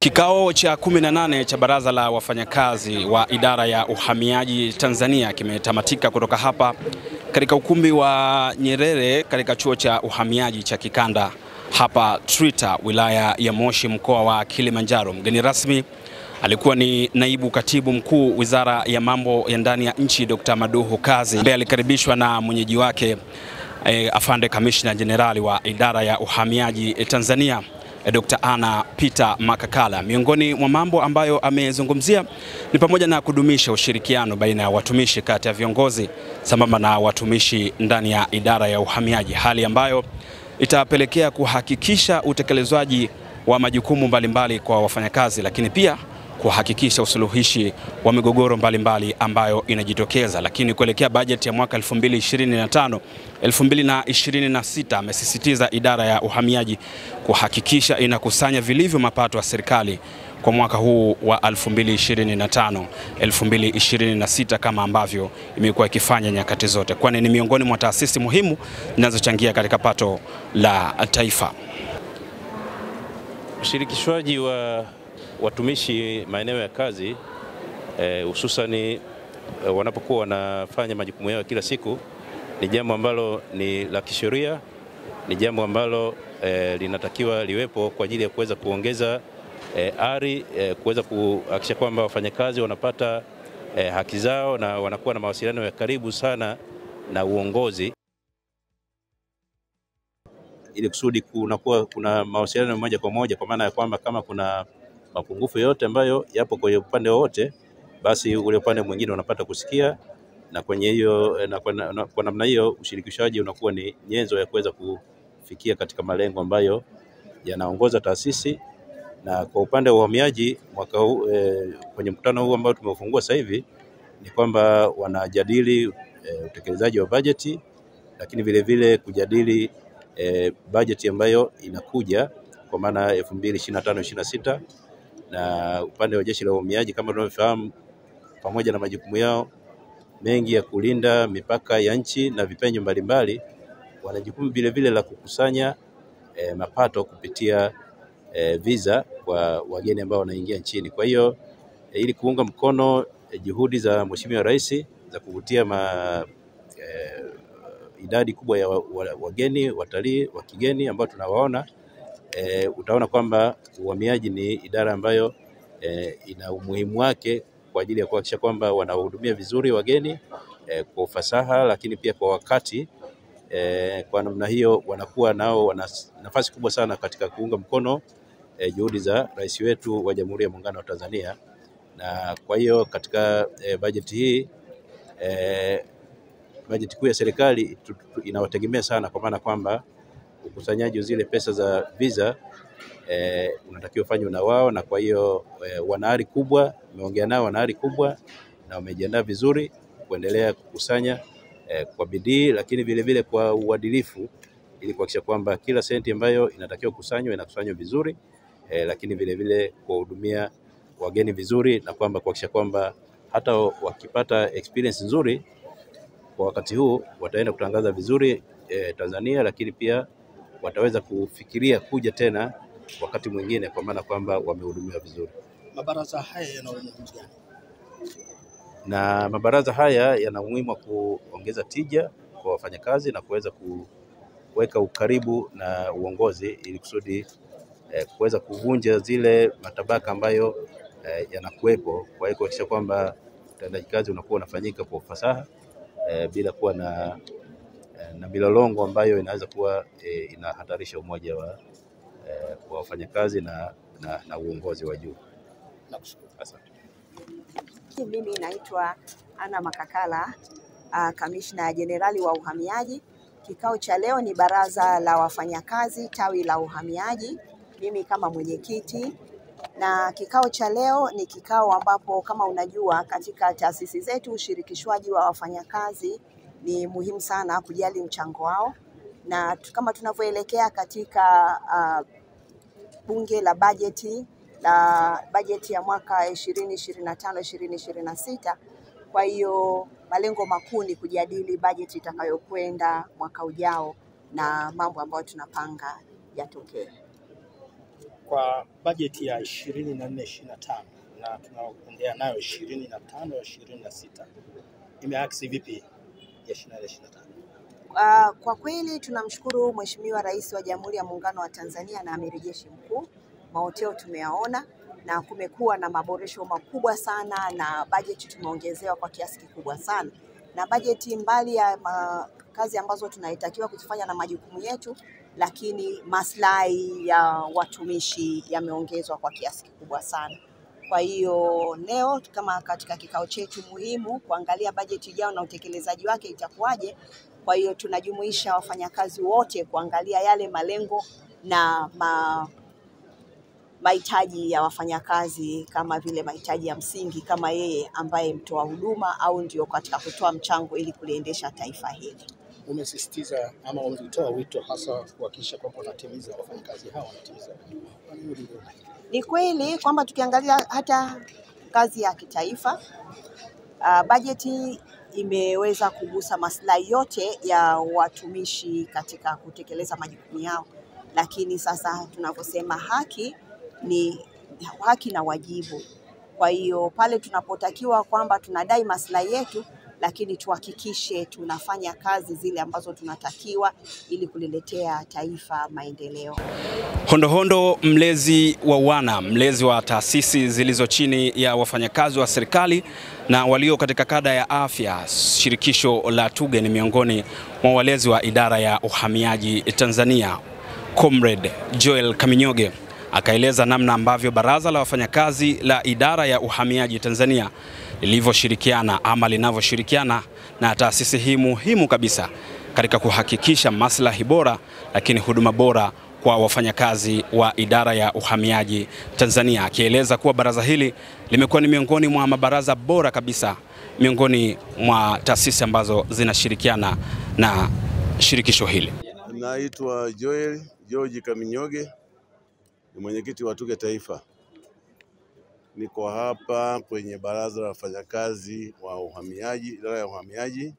Kikao cha 18 cha Baraza la Wafanyakazi wa Idara ya Uhamiaji Tanzania kimetamatika kutoka hapa katika ukumbi wa Nyerere katika chuo cha uhamiaji cha kikanda hapa Trita, wilaya ya Moshi, mkoa wa Kilimanjaro. Mgeni rasmi alikuwa ni naibu katibu mkuu Wizara ya Mambo ya Ndani ya Nchi, Dr. Maduhu Kazi, ambaye alikaribishwa na mwenyeji wake afande Kamishna Jenerali wa Idara ya Uhamiaji Tanzania, Dr. Anna Peter Makakala. Miongoni mwa mambo ambayo amezungumzia ni pamoja na kudumisha ushirikiano baina ya watumishi kati ya viongozi sambamba na watumishi ndani ya idara ya uhamiaji, hali ambayo itapelekea kuhakikisha utekelezwaji wa majukumu mbalimbali kwa wafanyakazi, lakini pia kuhakikisha usuluhishi wa migogoro mbalimbali ambayo inajitokeza. Lakini kuelekea bajeti ya mwaka 2025-2026 amesisitiza idara ya uhamiaji kuhakikisha inakusanya vilivyo mapato ya serikali kwa mwaka huu wa 2025-2026 kama ambavyo imekuwa ikifanya nyakati zote, kwani ni miongoni mwa taasisi muhimu zinazochangia katika pato la taifa. Ushirikishwaji wa watumishi maeneo ya kazi hususani wanapokuwa wanafanya majukumu yao kila siku ni jambo ambalo ni la kisheria, ni jambo ambalo linatakiwa liwepo kwa ajili ya kuweza kuongeza ari, kuweza kuhakikisha kwamba wafanyakazi wanapata haki zao na wanakuwa na mawasiliano ya karibu sana na uongozi, ili kusudi kuna mawasiliano moja kwa moja, kwa maana ya kwamba kama kuna mapungufu yote ambayo yapo kwenye upande wote, basi ule upande mwingine unapata kusikia, na kwenye hiyo kwa namna hiyo ushirikishaji unakuwa ni nyenzo ya kuweza kufikia katika malengo ambayo yanaongoza taasisi. Na kwa upande wa uhamiaji mwaka huu kwenye mkutano huu ambao tumeufungua sasa hivi ni kwamba wanajadili utekelezaji wa bajeti, lakini vile vile kujadili bajeti ambayo inakuja kwa maana 2025-26, na upande wa jeshi la uhamiaji kama tunavyofahamu, pamoja na majukumu yao mengi ya kulinda mipaka ya nchi na vipenyo mbalimbali, wana jukumu vile vile la kukusanya mapato kupitia visa kwa wageni ambao wanaingia nchini. Kwa hiyo ili kuunga mkono juhudi za Mheshimiwa Rais za kuvutia idadi kubwa ya wageni, watalii wa kigeni ambao tunawaona, utaona kwamba uhamiaji ni idara ambayo ina umuhimu wake kwa ajili ya kuhakikisha kwamba wanahudumia vizuri wageni kwa ufasaha, lakini pia kwa wakati. Kwa namna hiyo wanakuwa nao wana nafasi kubwa sana katika kuunga mkono juhudi za rais wetu wa Jamhuri ya Muungano wa Tanzania. Na kwa hiyo katika bajeti hii bajeti kuu ya serikali inawategemea sana, kwa maana kwamba ukusanyaji zile pesa za visa unatakiwa fanywe na wao, na kwa hiyo wana ari kubwa, nimeongea nao, wana ari kubwa na wamejiandaa vizuri kuendelea kukusanya kwa bidii, lakini vile vile kwa uadilifu, ili kuhakikisha kwamba kila senti ambayo inatakiwa kusanywa inakusanywa vizuri, lakini vile vile kuwahudumia wageni vizuri, na kwamba kuhakikisha kwamba hata wakipata experience nzuri kwa wakati huu wataenda kutangaza vizuri Tanzania, lakini pia wataweza kufikiria kuja tena wakati mwingine, kwa maana kwamba wamehudumiwa vizuri. Mabaraza haya yana umuhimu gani? Na mabaraza haya yana umuhimu wa kuongeza tija kwa wafanyakazi na kuweza kuweka ukaribu na uongozi, ili kusudi kuweza kuvunja zile matabaka ambayo yanakuwepo, kwa hiyo kuhakikisha kwamba utendaji kazi unakuwa unafanyika kwa ufasaha bila kuwa na milolongo ambayo inaweza kuwa inahatarisha umoja wa wafanyakazi na uongozi wa juu. Asante. Mimi naitwa Anna Makakala, Kamishna Jenerali wa Uhamiaji. Kikao cha leo ni Baraza la Wafanyakazi tawi la uhamiaji, mimi kama mwenyekiti. Na kikao cha leo ni kikao ambapo kama unajua katika taasisi zetu ushirikishwaji wa wafanyakazi ni muhimu sana, kujali mchango wao, na kama tunavyoelekea katika bunge la bajeti ya mwaka 2025-2026. Kwa hiyo malengo makuu ni kujadili bajeti itakayokwenda mwaka ujao na mambo ambayo tunapanga yatokee. kwa bajeti ya 24-25 na tunaoendea nayo 25-26 imeaksi vipi ya 24-25? Kwa kweli tunamshukuru Mheshimiwa Rais wa Jamhuri ya Muungano wa Tanzania na Amiri Jeshi Mkuu. Maoteo tumeyaona na kumekuwa na maboresho makubwa sana na bajeti tumeongezewa kwa kiasi kikubwa sana. Na bajeti mbali ya kazi ambazo tunaitakiwa kuzifanya na majukumu yetu, lakini maslahi ya watumishi yameongezwa kwa kiasi kikubwa sana. Kwa hiyo leo kama katika kikao chetu muhimu kuangalia bajeti ijayo na utekelezaji wake itakuwaje. Kwa hiyo tunajumuisha wafanyakazi wote kuangalia yale malengo na mahitaji ya wafanyakazi, kama vile mahitaji ya msingi kama yeye ambaye mtoa huduma au ndio katika kutoa mchango ili kuliendesha taifa hili. Umesisitiza ama umetoa wito hasa kuhakikisha kwamba wanatimiza wafanyakazi hao wanatimiza. Ni kweli kwamba tukiangalia hata kazi ya kitaifa, bajeti imeweza kugusa maslahi yote ya watumishi katika kutekeleza majukumu yao, lakini sasa tunaposema haki ni haki na wajibu. Kwa hiyo pale tunapotakiwa kwamba tunadai maslahi yetu, lakini tuhakikishe tunafanya kazi zile ambazo tunatakiwa ili kuliletea taifa maendeleo. Hondohondo, mlezi wa wana, mlezi wa taasisi zilizo chini ya wafanyakazi wa serikali na walio katika kada ya afya, shirikisho la TUGHE ni miongoni mwa walezi wa idara ya uhamiaji Tanzania. Comrade Joel Kaminyoge akaeleza namna ambavyo baraza la wafanyakazi la idara ya uhamiaji Tanzania lilivyoshirikiana ama linavyoshirikiana na taasisi hii muhimu kabisa katika kuhakikisha maslahi bora lakini huduma bora kwa wafanyakazi wa idara ya uhamiaji Tanzania, akieleza kuwa baraza hili limekuwa ni miongoni mwa mabaraza bora kabisa miongoni mwa taasisi ambazo zinashirikiana na shirikisho hili. Naitwa Joel George Kaminyoge, ni mwenyekiti wa TUGHE Taifa. Niko hapa kwenye baraza la wafanyakazi wa uhamiaji, idara ya uhamiaji,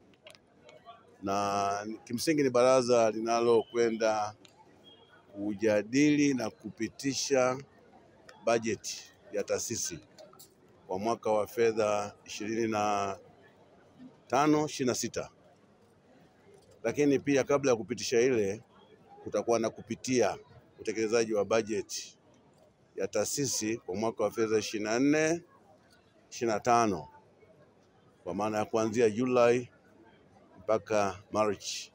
na kimsingi ni baraza linalokwenda kujadili na kupitisha bajeti ya taasisi kwa mwaka wa fedha 25-26. Lakini pia kabla ya kupitisha ile, kutakuwa na kupitia utekelezaji wa bajeti ya taasisi kwa mwaka wa fedha 24-25, kwa maana ya kuanzia Julai mpaka March,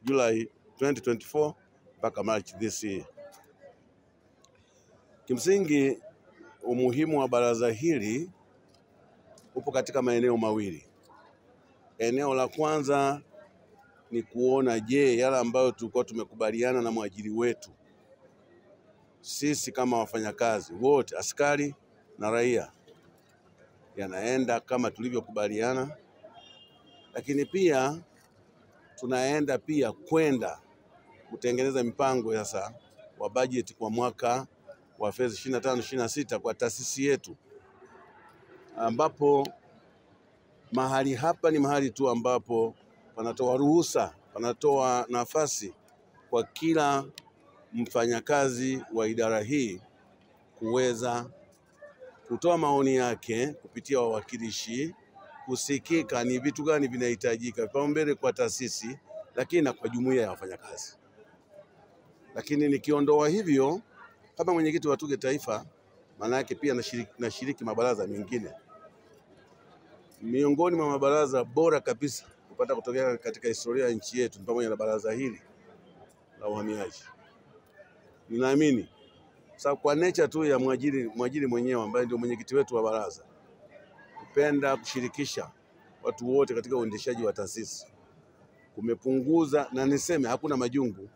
Julai 2024 mpaka March this year. Kimsingi umuhimu wa baraza hili upo katika maeneo mawili. Eneo la kwanza ni kuona yale ambayo tulikuwa tumekubaliana na mwajiri wetu, sisi kama wafanyakazi wote, askari na raia, yanaenda kama tulivyokubaliana. Lakini pia tunaenda pia kwenda kutengeneza mipango sasa wa bajeti kwa mwaka wa fedha 25-26 kwa taasisi yetu, ambapo mahali hapa ni mahali tu ambapo panatoa ruhusa, panatoa nafasi kwa kila mfanyakazi wa idara hii kuweza kutoa maoni yake kupitia wawakilishi, kusikika ni vitu gani vinahitajika kwa mbele kwa taasisi, lakini na kwa jumuiya ya wafanyakazi. Lakini nikiondoa hivyo, kama mwenyekiti wa TUGHE Taifa, maana yake pia nashiriki mabaraza mengine. Miongoni mwa mabaraza bora kabisa kupata kutokea katika historia ya nchi yetu ni pamoja na baraza hili la uhamiaji. Ninaamini sababu kwa nature tu ya mwajiri mwenyewe ambaye ndio mwenyekiti wetu wa baraza, kupenda kushirikisha watu wote katika uendeshaji wa taasisi kumepunguza, na niseme hakuna majungu.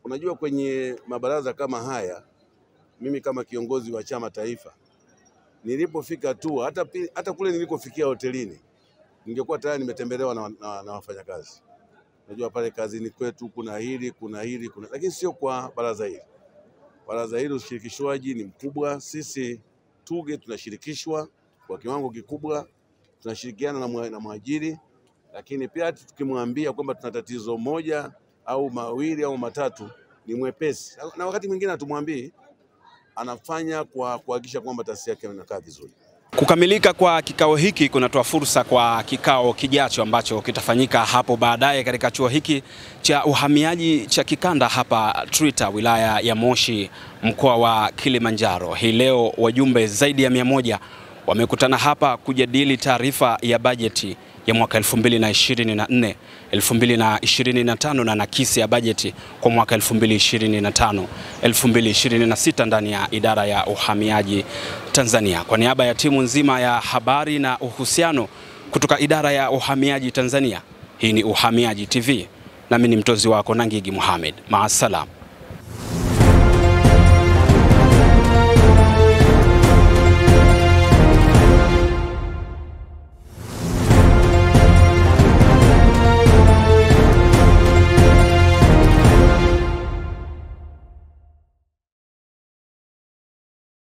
Unajua, kwenye mabaraza kama haya, mimi kama kiongozi wa chama taifa, nilipofika tu hata kule nilikofikia hotelini, ningekuwa tayari nimetembelewa na wafanyakazi. Unajua pale kazini kwetu kuna hili, lakini sio kwa baraza hili. Baraza hili ushirikishwaji ni mkubwa. Sisi TUGHE tunashirikishwa kwa kiwango kikubwa, tunashirikiana na mwajiri, lakini pia tukimwambia kwamba tuna tatizo moja au mawili au matatu ni mwepesi, na wakati mwingine hatumwambii, anafanya kwa kuhakikisha kwamba taasisi yake inakaa vizuri. Kukamilika kwa kikao hiki kunatoa fursa kwa kikao kijacho ambacho kitafanyika hapo baadaye katika chuo hiki cha uhamiaji cha kikanda hapa Truita, wilaya ya Moshi, mkoa wa Kilimanjaro. Hii leo wajumbe zaidi ya 100 wamekutana hapa kujadili taarifa ya bajeti ya mwaka 2024, 2025 na nakisi ya bajeti kwa mwaka 2025, 2026 ndani ya idara ya uhamiaji Tanzania. Kwa niaba ya timu nzima ya habari na uhusiano kutoka idara ya uhamiaji Tanzania, hii ni Uhamiaji TV. Nami ni mtozi wako Nangigi Mohamed. Maasalam.